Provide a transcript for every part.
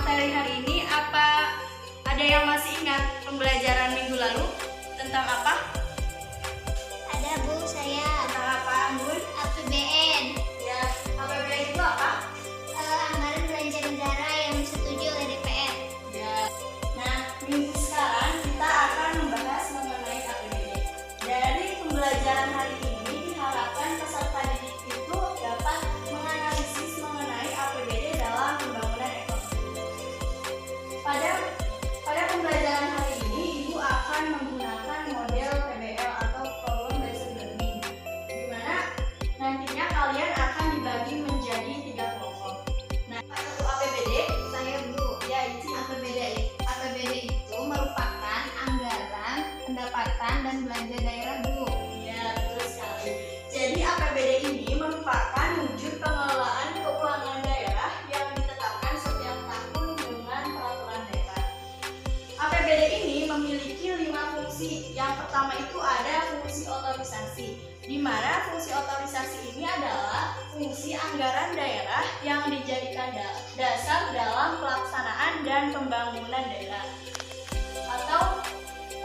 materi hari ini, apa ada yang masih ingat pembelajaran minggu lalu tentang apa? Ada Bu, saya Tentang apa, Anggun? APBN. Ya, APBN itu apa? Anggaran belanja negara yang disetujui oleh DPR. Ya. Nah, minggu sekarang kita akan membahas mengenai APBD. Dari pembelajaran hari ini diharapkan peserta didik itu dapat menganalisis mengenai APBD dalam pembangunan ekonomi. Pada pembelajaran hari ini, Ibu akan menggunakan model PBL atau Problem Based Learning, di mana nantinya kalian akan dibagi menjadi 3 kelompok. Nah, satu APBD, Saya Bu, ya izin. APBD itu merupakan anggaran, pendapatan, dan belanja daerah Bu. Ya, betul sekali. Jadi APBD ini merupakan wujud pengelolaan keuangan daerah yang ditetapkan setiap tahun dengan peraturan daerah. APBD ini memiliki 5 fungsi. Yang pertama itu ada fungsi otorisasi, di mana fungsi otorisasi ini adalah fungsi anggaran daerah yang dijadikan dasar dalam pelaksanaan dan pembangunan daerah atau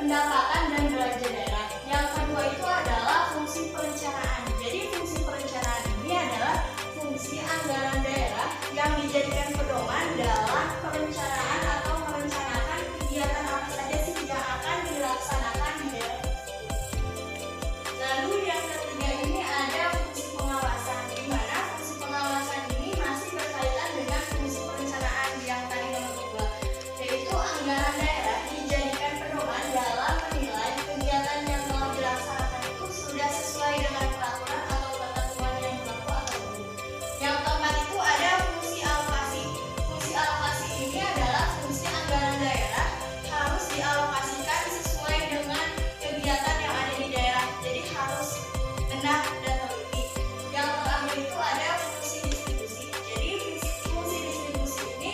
pendapatan dan belanja daerah. Yang kedua itu adalah fungsi perencanaan. Jadi fungsi perencanaan ini adalah fungsi anggaran daerah yang dijadikan pedoman dalam perencanaan atau merencanakan kegiatan apa saja sih yang akan dilaksanakan di daerah tersebut. Lalu yang ketiga ini ada fungsi pengawasan, di mana fungsi pengawasan ini masih berkaitan dengan fungsi perencanaan yang tadi nomor 2, yaitu anggaran daerah dijadikan pedoman dalam menilai kegiatan yang telah dilaksanakan itu sudah sesuai dengan peraturan atau ketentuan yang berlaku atau belum. Yang keempat itu ada fungsi alokasi. Fungsi alokasi ini adalah fungsi anggaran daerah harus dialokasikan sesuai dengan kegiatan yang ada di daerah. Jadi harus benar dan teliti. Yang terakhir itu ada fungsi distribusi. Jadi fungsi distribusi ini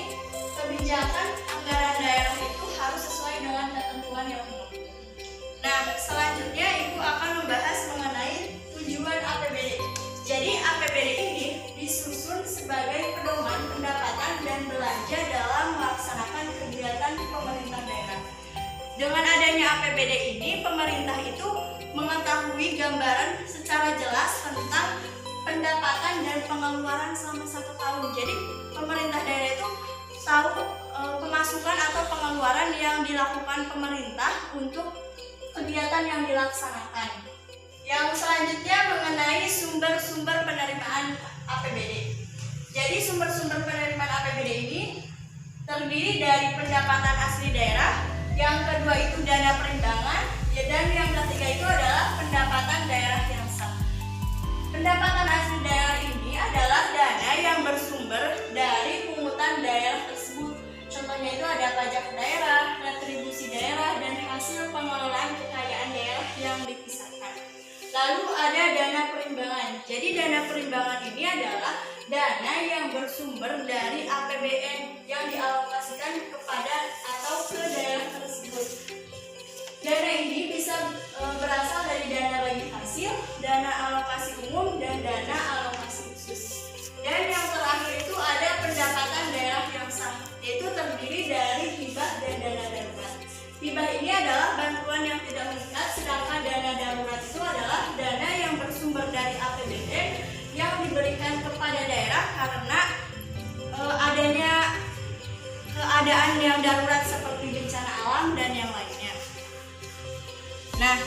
kebijakan anggaran daerah itu harus sesuai dengan ketentuan yang berlaku. Nah, selanjutnya Ibu akan membahas mengenai tujuan APBD. Jadi APBD ini disusun sebagai pedoman pendapatan dan belanja dalam melaksanakan kegiatan pemerintah daerah. Dengan adanya APBD ini, pemerintah itu mengetahui gambaran secara jelas tentang pendapatan dan pengeluaran selama 1 tahun. Jadi pemerintah daerah itu tahu pemasukan atau pengeluaran yang dilakukan pemerintah untuk kegiatan yang dilaksanakan. Yang selanjutnya mengenai sumber-sumber penerimaan APBD. Jadi sumber-sumber penerimaan APBD ini terdiri dari pendapatan asli daerah, yang kedua itu dana perimbangan, dan yang ketiga itu adalah pendapatan daerah yang sah. Pendapatan asli daerah ini adalah dana yang bersumber dari pungutan daerah tersebut. Contohnya itu ada pajak daerah, retribusi daerah, dan hasil pengelolaan kekayaan daerah yang dipisahkan. Lalu ada dana perimbangan. Jadi dana perimbangan ini adalah dana yang bersumber dari APBN yang dialokasikan kepada atau ke daerah tersebut. Dana ini bisa berasal dari dana bagi hasil, dana alokasi umum, dan dana alokasi khusus. Dan yang terakhir itu ada pendapatan daerah yang sah, yaitu terdiri dari hibah dan dana darurat. Hibah ini adalah bantuan yang tidak mengikat, sedangkan dana darurat itu adalah dana yang bersumber dari APBN yang diberikan kepada daerah karena adanya keadaan yang darurat seperti bencana alam dan yang lainnya. Nah,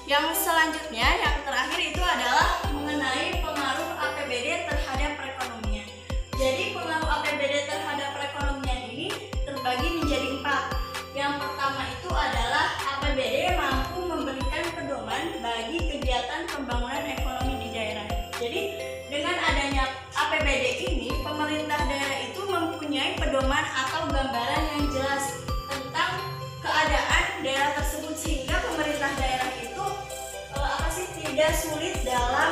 yang selanjutnya, yang terakhir itu adalah mengenai pengaruh APBD terhadap perekonomian. Jadi pengaruh APBD terhadap perekonomian ini terbagi menjadi 4. Yang pertama itu adalah APBD mampu memberikan pedoman bagi kegiatan pembangunan ekonomi di daerah. Jadi dengan adanya APBD ini, pemerintah daerah itu mempunyai pedoman atau gambaran yang jelas tentang keadaan daerah tersebut, sehingga pemerintah daerah itu tidak sulit dalam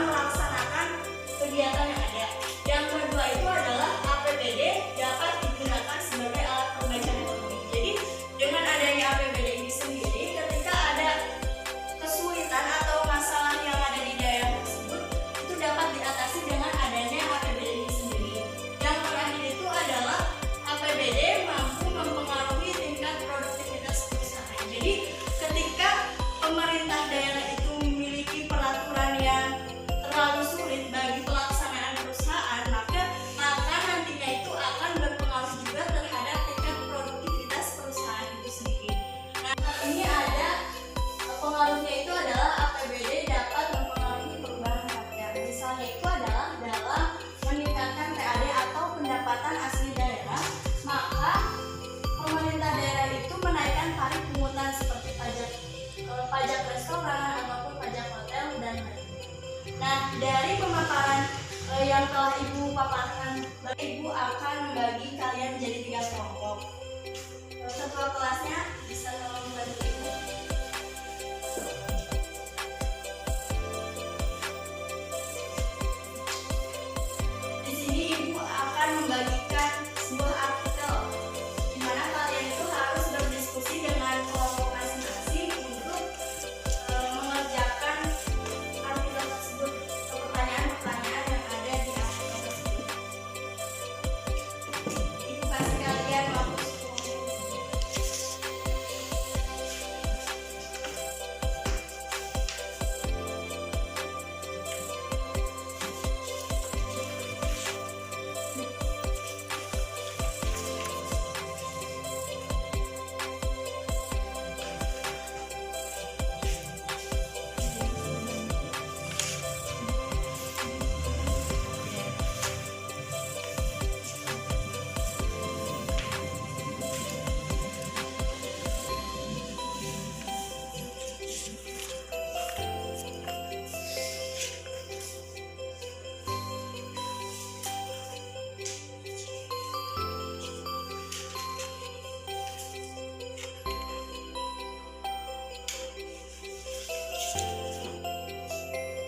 setiap kelompok. Ketua kelasnya bisa tolong membantu Ibu. Di sini Ibu akan membagikan sebuah artikel di mana kalian itu harus berdiskusi dengan kelompok masing-masing untuk mengerjakan artikel tersebut atau pertanyaan-pertanyaan yang ada di artikel tersebut. Ibu kasih kalian waktu 10 menit.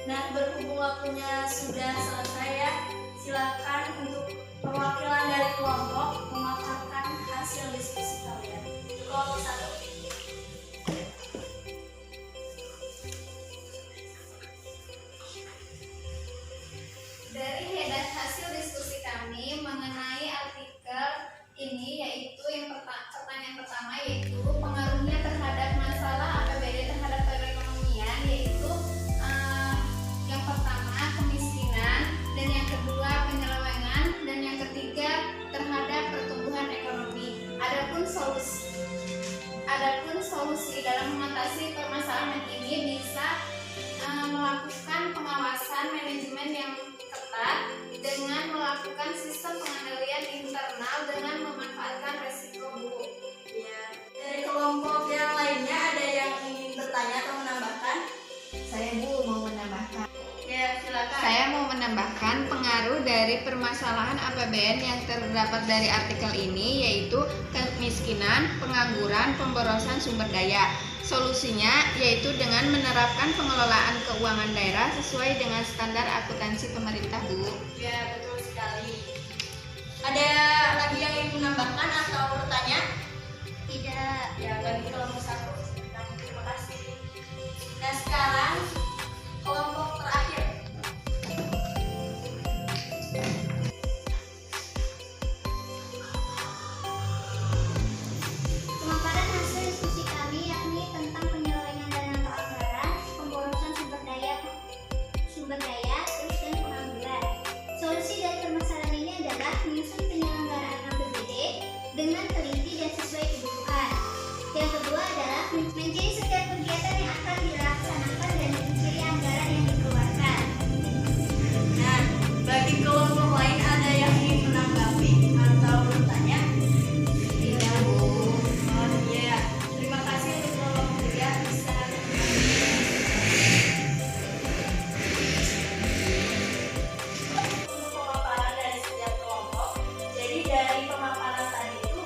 Nah, berhubung waktunya sudah selesai ya, silakan untuk perwakilan dari kelompok memaparkan hasil diskusi kalian. Kelompok 1. Dari head hasil diskusi kami mengenai artikel ini yaitu pertanyaan pertama yaitu pengaruhnya terhadap masalah APBD terhadap perekonomian, yaitu yang pertama kemiskinan, dan yang kedua penyelewengan, dan yang ketiga terhadap pertumbuhan ekonomi. Adapun solusi dalam mengatasi permasalahan ini bisa melakukan pengawasan manajemen yang ketat dengan melakukan sistem pengendalian internal dengan memanfaatkan resiko buruk. Ya, dari kelompok yang lainnya ada yang ingin bertanya atau menambahkan? Saya Bu mau menambahkan. Ya, silakan. Saya mau menambahkan pengaruh dari permasalahan APBN yang terdapat dari artikel ini yaitu kemiskinan, pengangguran, pemborosan sumber daya. Solusinya yaitu dengan menerapkan pengelolaan keuangan daerah sesuai dengan standar akuntansi pemerintah, Bu. Ya, betul sekali. Ada lagi yang ingin menambahkan atau bertanya? Tidak. Ya, bagi kelompok 1. Terima kasih. Nah, sekarang kelompok terakhir. Pemaparan hasil diskusi kami yakni tentang penyelewengan dana atau anggaran, pemborosan sumber daya, terus dan pengangguran. Solusi dari permasalahan ini adalah menyusun penyelenggaraan APBD dengan teliti dan sesuai kebutuhan. Yang kedua adalah mencari setiap kegiatan yang akan dilaksanakan dan mencari anggaran yang dikeluarkan. Nah, bagi kelompok lain ada yang ingin menanggapi atau bertanya? Tidak, Bu. Oh iya, terima kasih untuk kelompok 3 bisa. Untuk pemaparan dari setiap kelompok. Jadi dari pemaparan tadi itu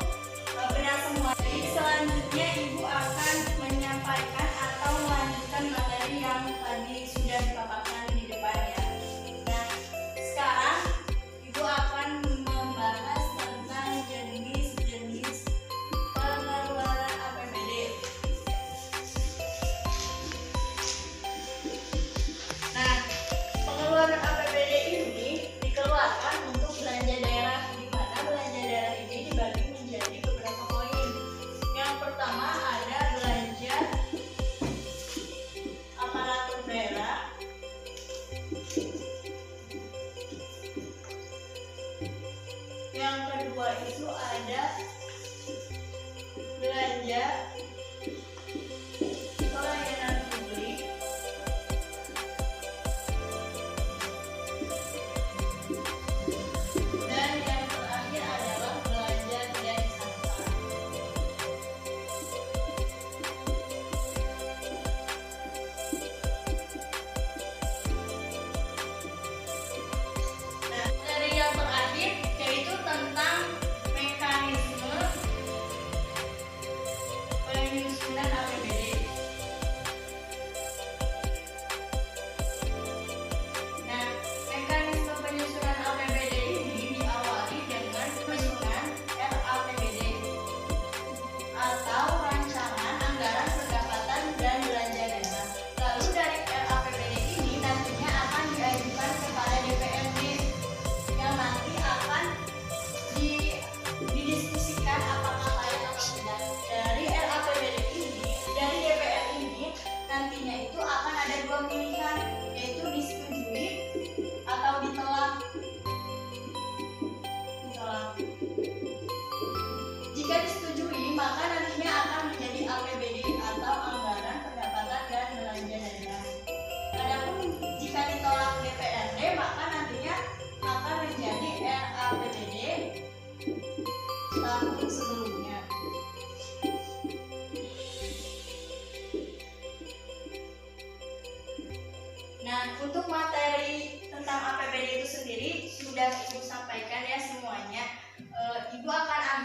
benar semua. Jadi selanjutnya Ibu akan menyampaikan atau melanjutkan materi yang tadi sudah dipaparkan di depan ya. Nah, sekarang Ibu akan membahas tentang jenis-jenis pengeluaran APBD. Nah, pengeluaran APBD ini dikeluarkan untuk belanja daerah, di mana belanja daerah ini dibagi menjadi beberapa poin. Yang pertama ada belanja aparatur daerah. Yang kedua itu ada belanja pelayanan publik. Dan yang terakhir adalah belanja tidak disangka. Nah, dari yang terakhir yaitu tentang mekanisme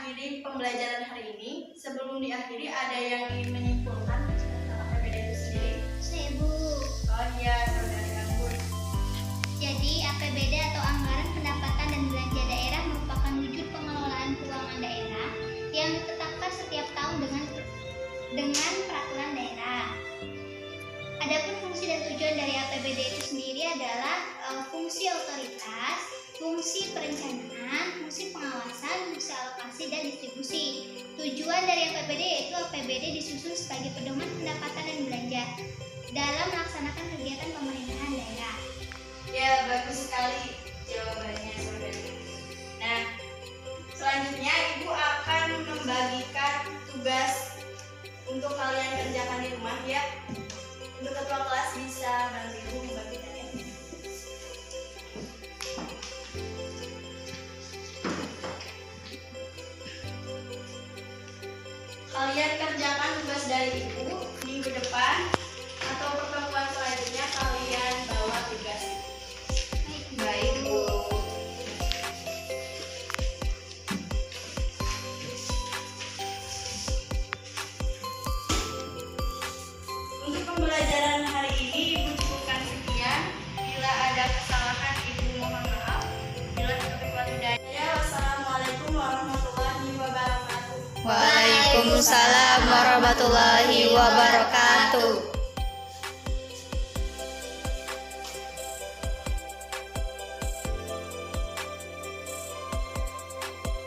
mengakhiri pembelajaran hari ini. Sebelum diakhiri, ada yang ingin menyimpulkan tentang APBD itu sendiri? Saya Bu. Oh iya, saudari Anggun. Jadi APBD atau anggaran pendapatan dan belanja daerah merupakan wujud pengelolaan keuangan daerah yang ditetapkan setiap tahun dengan peraturan daerah. Adapun fungsi dan tujuan dari APBD itu sendiri adalah fungsi otoritas, fungsi perencanaan, fungsi pengawasan, fungsi alokasi dan distribusi. Tujuan dari APBD yaitu APBD disusun sebagai pedoman pendapatan dan belanja dalam melaksanakan kegiatan pemerintahan daerah. Ya, bagus sekali jawabannya, saudari. Nah, selanjutnya Ibu akan membagikan tugas untuk kalian kerjakan di rumah ya. Untuk ketua kelas bisa bantu Ibu membagikannya. Kalian kerjakan tugas dari Ibu minggu depan atau pertemuan selanjutnya kalian bawa tugas. Baik, Bu. Untuk pembelajaran hari ini Ibu cukupkan sekian. Bila ada kesalahan Ibu mohon maaf. Bila topik wadudaya, wassalamualaikum warahmatullahi wabarakatuh. Waalaikumsalam warahmatullahi wabarakatuh.